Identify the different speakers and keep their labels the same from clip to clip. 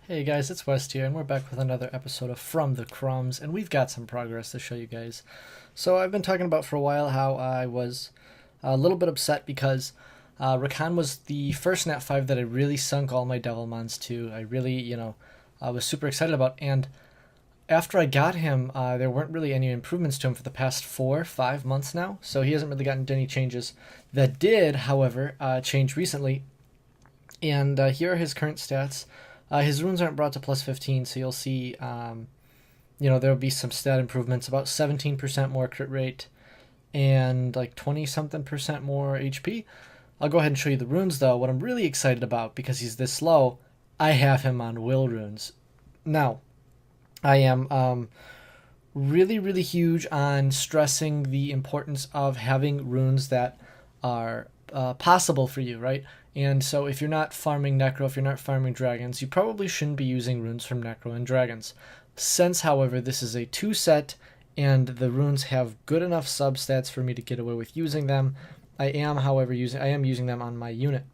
Speaker 1: Hey guys, it's West here, and we're back with another episode of From the Crumbs, and we've got some progress to show you guys. So I've been talking about for a while how I was a little bit upset because Rakan was the first Nat 5 that I really sunk all my Devilmons to. I really, I was super excited about, and after I got him, there weren't really any improvements to him for the past 4-5 months now, so he hasn't really gotten any changes. That did, however, change recently, and here are his current stats. His runes aren't brought to plus 15, so you'll see, there'll be some stat improvements, about 17% more crit rate and like 20 something percent more HP. I'll go ahead and show you the runes though. What I'm really excited about, because he's this low, I have him on will runes. Now, I am really, really huge on stressing the importance of having runes that are possible for you, right? And so if you're not farming Necro, if you're not farming Dragons, you probably shouldn't be using runes from Necro and Dragons. Since, however, this is a 2 set and the runes have good enough substats for me to get away with using them, I am using them on my unit.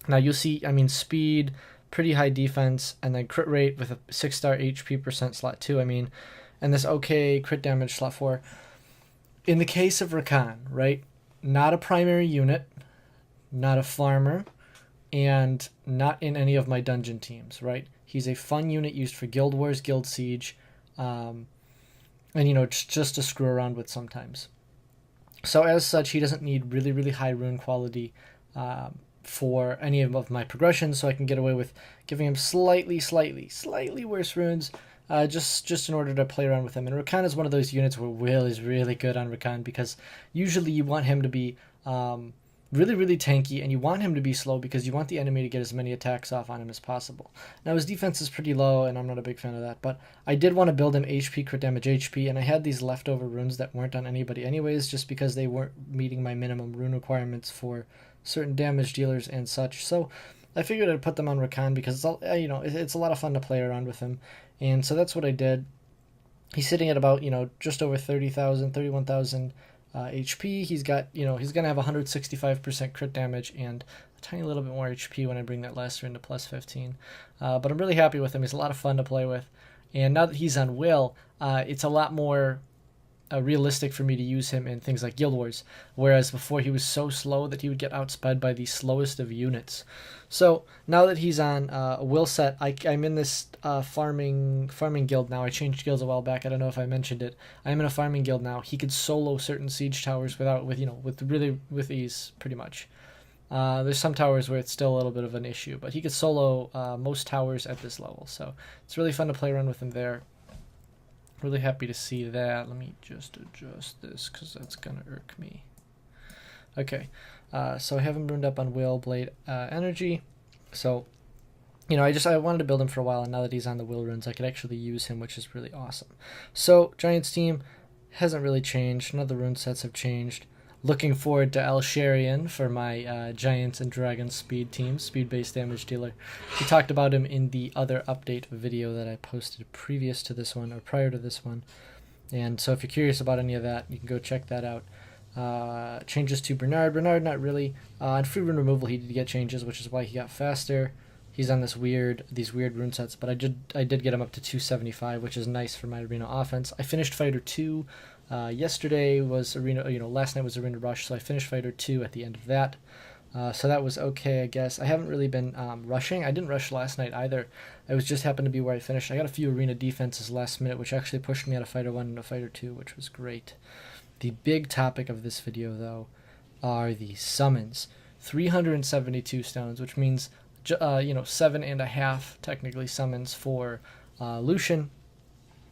Speaker 1: Now you'll see, speed, pretty high defense, and then crit rate with a 6-star HP percent slot 2, and this okay crit damage slot 4. In the case of Rakan, right? Not a primary unit, not a farmer, and not in any of my dungeon teams, right? He's a fun unit used for Guild Wars, Guild Siege, and just to screw around with sometimes. So as such, he doesn't need really, really high rune quality for any of my progressions, so I can get away with giving him slightly worse runes, just in order to play around with him. And Rakan is one of those units where Will is really good on Rakan, because usually you want him to be really, really tanky, and you want him to be slow because you want the enemy to get as many attacks off on him as possible. Now, his defense is pretty low, and I'm not a big fan of that, but I did want to build him HP, crit damage, HP, and I had these leftover runes that weren't on anybody anyways, just because they weren't meeting my minimum rune requirements for certain damage dealers and such. So I figured I'd put them on Rakan because it's all, it's a lot of fun to play around with him, and so that's what I did. He's sitting at about, just over 30,000, 31,000 HP. He's got, he's going to have 165% crit damage and a tiny little bit more HP when I bring that last rune to plus 15. But I'm really happy with him. He's a lot of fun to play with. And now that he's on Will, it's a lot more realistic for me to use him in things like Guild Wars, whereas before he was so slow that he would get outsped by the slowest of units. So now that he's on a Will set, I'm in this farming guild now. I changed guilds a while back. I don't know if I mentioned it. I'm in a farming guild now. He could solo certain siege towers with ease, pretty much. There's some towers where it's still a little bit of an issue, but he could solo most towers at this level. So it's really fun to play around with him there. Really happy to see that. Let me just adjust this because that's gonna irk me. Okay, so I have him runed up on Will Blade Energy. So, I wanted to build him for a while, and now that he's on the Will runes, I could actually use him, which is really awesome. So Giants team hasn't really changed. None of the rune sets have changed. Looking forward to El Sharian for my Giants and Dragons speed team, speed-based damage dealer. We talked about him in the other update video that I posted previous to this one, or prior to this one. And so if you're curious about any of that, you can go check that out. Changes to Bernard. Bernard, not really. On free rune removal, he did get changes, which is why he got faster. He's on these weird rune sets, but I did get him up to 275, which is nice for my arena offense. I finished Fighter 2. Yesterday was Arena, last night was Arena Rush, so I finished Fighter 2 at the end of that. So that was okay, I guess. I haven't really been rushing. I didn't rush last night either. I was just happened to be where I finished. I got a few Arena defenses last minute, which actually pushed me out of Fighter 1 into Fighter 2, which was great. The big topic of this video, though, are the summons. 372 stones, which means, 7.5 technically summons for Lushen,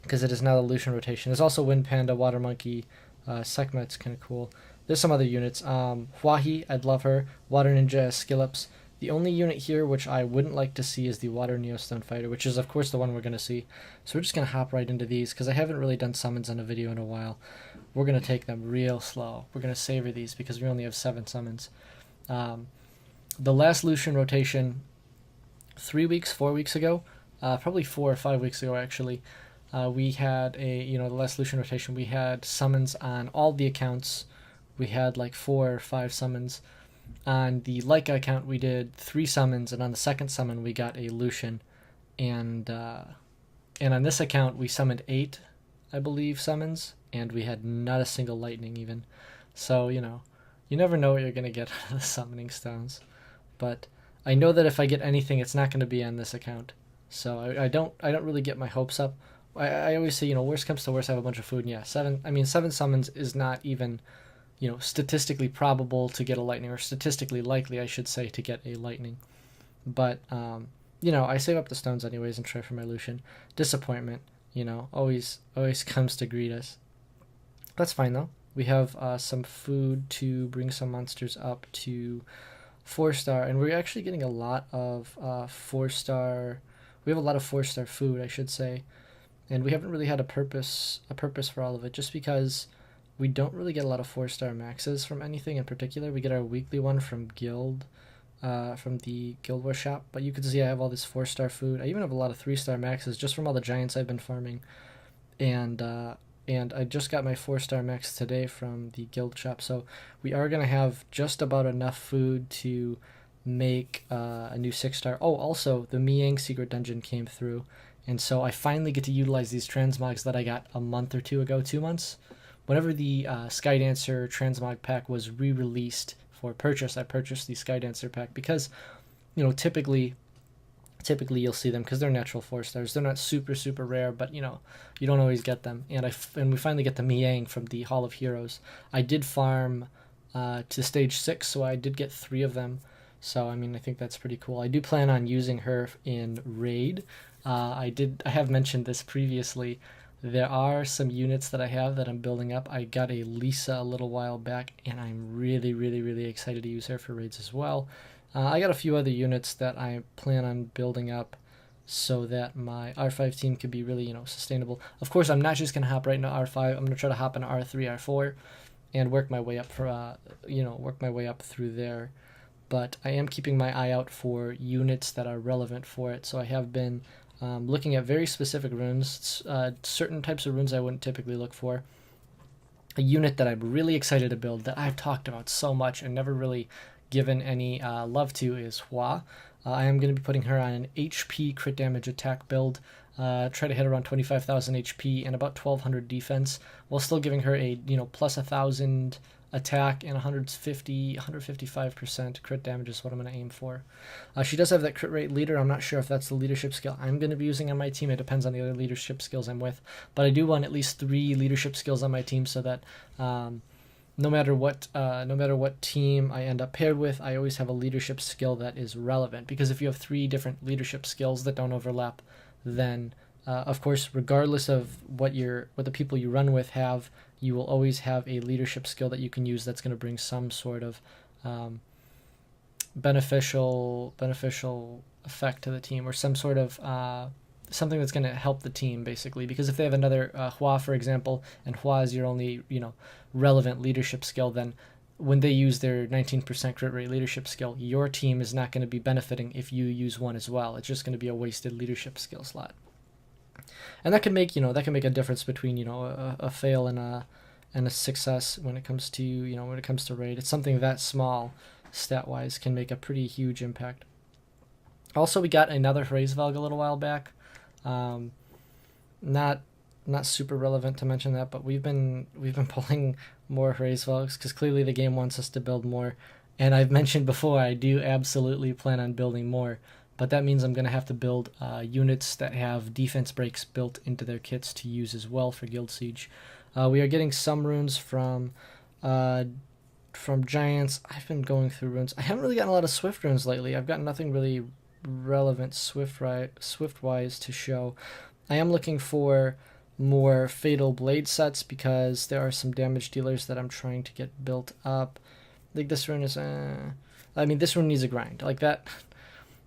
Speaker 1: because it is now the Lushen rotation. There's also Wind Panda, Water Monkey, Sekhmet's kind of cool. There's some other units. Hwahi, I'd love her. Water Ninja, Skillups. The only unit here which I wouldn't like to see is the Water Neostone Fighter, which is of course the one we're going to see. So we're just going to hop right into these, because I haven't really done summons on a video in a while. We're going to take them real slow. We're going to savor these because we only have 7 summons. The last Lushen rotation, 4 weeks ago, probably 4 or 5 weeks ago actually, we had the last Lushen rotation, we had summons on all the accounts. We had like 4 or 5 summons. On the Leica account, we did 3 summons, and on the second summon, we got a Lushen. and on this account we summoned 8, I believe, summons, and we had not a single lightning even. So you never know what you're gonna get out of the summoning stones. But I know that if I get anything, it's not going to be on this account. So I don't really get my hopes up. I always say, worst comes to worst, I have a bunch of food. And yeah, 7 summons is not even, statistically probable to get a lightning, or statistically likely, I should say, to get a lightning. But I save up the stones anyways and try for my Lushen. Disappointment, always comes to greet us. That's fine though. We have some food to bring some monsters up to 4-star, and we're actually getting a lot of 4-star. We have a lot of 4-star food, I should say, and we haven't really had a purpose for all of it, just because we don't really get a lot of 4-star maxes from anything in particular. We get our weekly one from from the Guild War shop, but you can see I have all this 4-star food. I even have a lot of 3-star maxes just from all the giants I've been farming, and I just got my 4-star max today from the guild shop, so we are going to have just about enough food to make a new 6-star. Oh, also, the Mihyang secret dungeon came through, and so I finally get to utilize these transmogs that I got a month or 2 ago, 2 months. Whenever the Skydancer transmog pack was re-released for purchase, I purchased the Skydancer pack because, typically you'll see them because they're natural 4-stars. They're not super rare, but you don't always get them. And we finally get the Mihyang from the Hall of Heroes. I did farm to stage 6, so I did get 3 of them. So I think that's pretty cool. I do plan on using her in raid. I have mentioned this previously. There are some units that I have that I'm building up. I got a Lisa a little while back, and I'm really excited to use her for raids as well. I got a few other units that I plan on building up so that my R5 team could be really, sustainable. Of course, I'm not just going to hop right into R5. I'm going to try to hop into R3, R4, and work my way up through there. But I am keeping my eye out for units that are relevant for it. So I have been looking at very specific runes, certain types of runes I wouldn't typically look for. A unit that I'm really excited to build that I've talked about so much and never really given any love to is Hua. I am going to be putting her on an HP crit damage attack build. Try to hit around 25,000 HP and about 1,200 defense, while still giving her a plus 1,000 attack and 155% crit damage is what I'm going to aim for. She does have that crit rate leader. I'm not sure if that's the leadership skill I'm going to be using on my team. It depends on the other leadership skills I'm with, but I do want at least 3 leadership skills on my team so that no matter what team I end up paired with, I always have a leadership skill that is relevant. Because if you have 3 different leadership skills that don't overlap, then of course, regardless of what the people you run with have, you will always have a leadership skill that you can use that's going to bring some sort of beneficial effect to the team, or some sort of something that's going to help the team, basically. Because if they have another Hua, for example, and Hua is your only relevant leadership skill, then when they use their 19% crit rate leadership skill, your team is not going to be benefiting if you use one as well. It's just going to be a wasted leadership skill slot. And that can make a difference between a fail and a success when it comes to raid. It's something that small, stat wise, can make a pretty huge impact. Also, we got another Hraesvelg a little while back. Not super relevant to mention that, but we've been pulling more Hraesvelgs because clearly the game wants us to build more. And I've mentioned before, I do absolutely plan on building more. But that means I'm going to have to build units that have defense breaks built into their kits to use as well for Guild Siege. We are getting some runes from giants. I've been going through runes. I haven't really gotten a lot of Swift runes lately. I've got nothing really relevant Swift-wise to show. I am looking for more Fatal Blade sets because there are some damage dealers that I'm trying to get built up. Like this rune is... this rune needs a grind. Like that...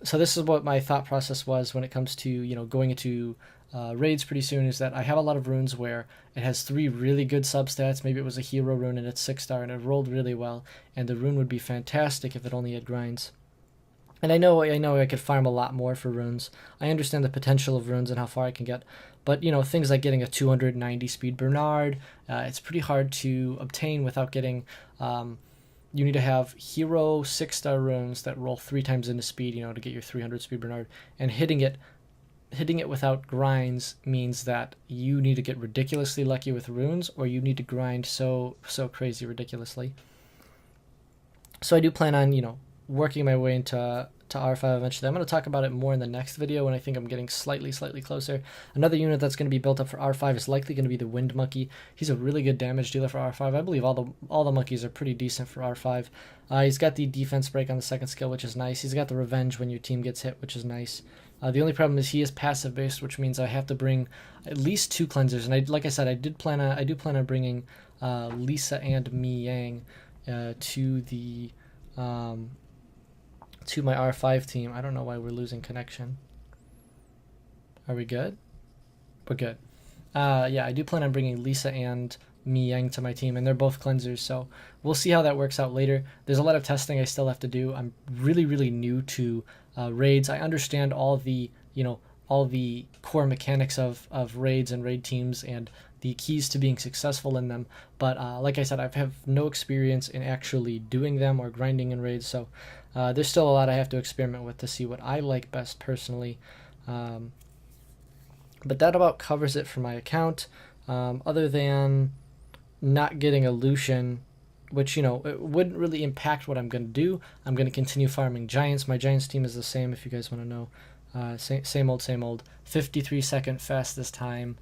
Speaker 1: So this is what my thought process was when it comes to going into raids pretty soon, is that I have a lot of runes where it has 3 really good substats. Maybe it was a hero rune and it's 6-star and it rolled really well, and the rune would be fantastic if it only had grinds. And I know I could farm a lot more for runes. I understand the potential of runes and how far I can get, but things like getting a 290 speed Bernard, it's pretty hard to obtain without getting. You need to have hero 6-star runes that roll 3 times into speed, to get your 300 speed Bernard, and hitting it hitting it without grinds means that you need to get ridiculously lucky with runes, or you need to grind so crazy ridiculously. So I do plan on, you know, working my way into R5 eventually. I'm going to talk about it more in the next video when I think I'm getting slightly closer. Another unit that's going to be built up for R5 is likely going to be the Wind Monkey. He's a really good damage dealer for R5. I believe all the monkeys are pretty decent for R5. He's got the defense break on the second skill, which is nice. He's got the revenge when your team gets hit, which is nice. The only problem is he is passive based, which means I have to bring at least 2 cleansers. And like I said, I do plan on bringing Lisa and Mihyang to the to my R5 team. I don't know why we're losing connection. Are we good? We're good. Yeah, I do plan on bringing Lisa and Mihyang to my team, and they're both cleansers, so we'll see how that works out later. There's a lot of testing I still have to do. I'm really new to raids. I understand all the, you know, all the core mechanics of raids and raid teams and the keys to being successful in them, but like I said, I have no experience in actually doing them or grinding in raids, so there's still a lot I have to experiment with to see what I like best personally. But that about covers it for my account, other than not getting a Lushen, which, you know, it wouldn't really impact what I'm going to do. I'm going to continue farming Giants. My Giants team is the same, if you guys want to know. Same old. 53-second fastest time.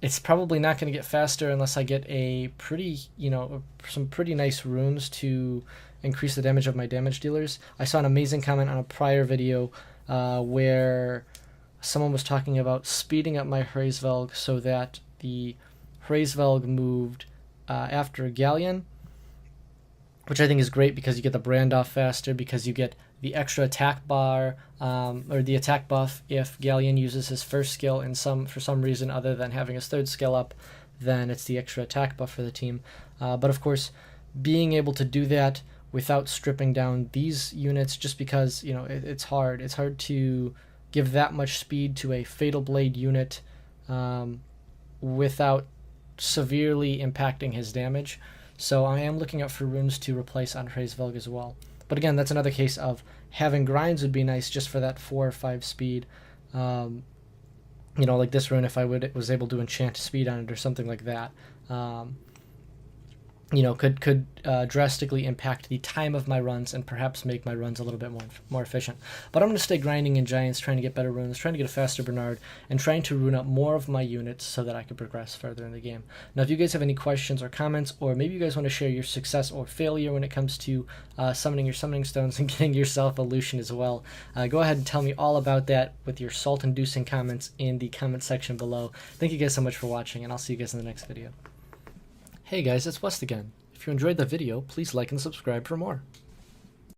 Speaker 1: It's probably not going to get faster unless I get a pretty, you know, some pretty nice runes to increase the damage of my damage dealers. I saw an amazing comment on a prior video where someone was talking about speeding up my Hraesvelg so that the Hraesvelg moved after a Galleon, which I think is great because you get the brand off faster, because you get the extra attack bar or the attack buff if Galleon uses his first skill for some reason other than having his third skill up. Then it's the extra attack buff for the team. But of course, being able to do that without stripping down these units, just because, you know, it's hard. It's hard to give that much speed to a Fatal Blade unit without severely impacting his damage. So I am looking out for runes to replace on Hraesvelg as well. But again, that's another case of having grinds would be nice just for that 4 or 5 speed. You know, like this rune, if I was able to enchant speed on it or something like that, you know, could drastically impact the time of my runs and perhaps make my runs a little bit more efficient. But I'm going to stay grinding in Giants, trying to get better runes, trying to get a faster Bernard, and trying to rune up more of my units so that I can progress further in the game. Now, if you guys have any questions or comments, or maybe you guys want to share your success or failure when it comes to summoning your summoning stones and getting yourself a Lushen as well, go ahead and tell me all about that with your salt-inducing comments in the comment section below. Thank you guys so much for watching, and I'll see you guys in the next video. Hey guys, it's West again. If you enjoyed the video, please like and subscribe for more.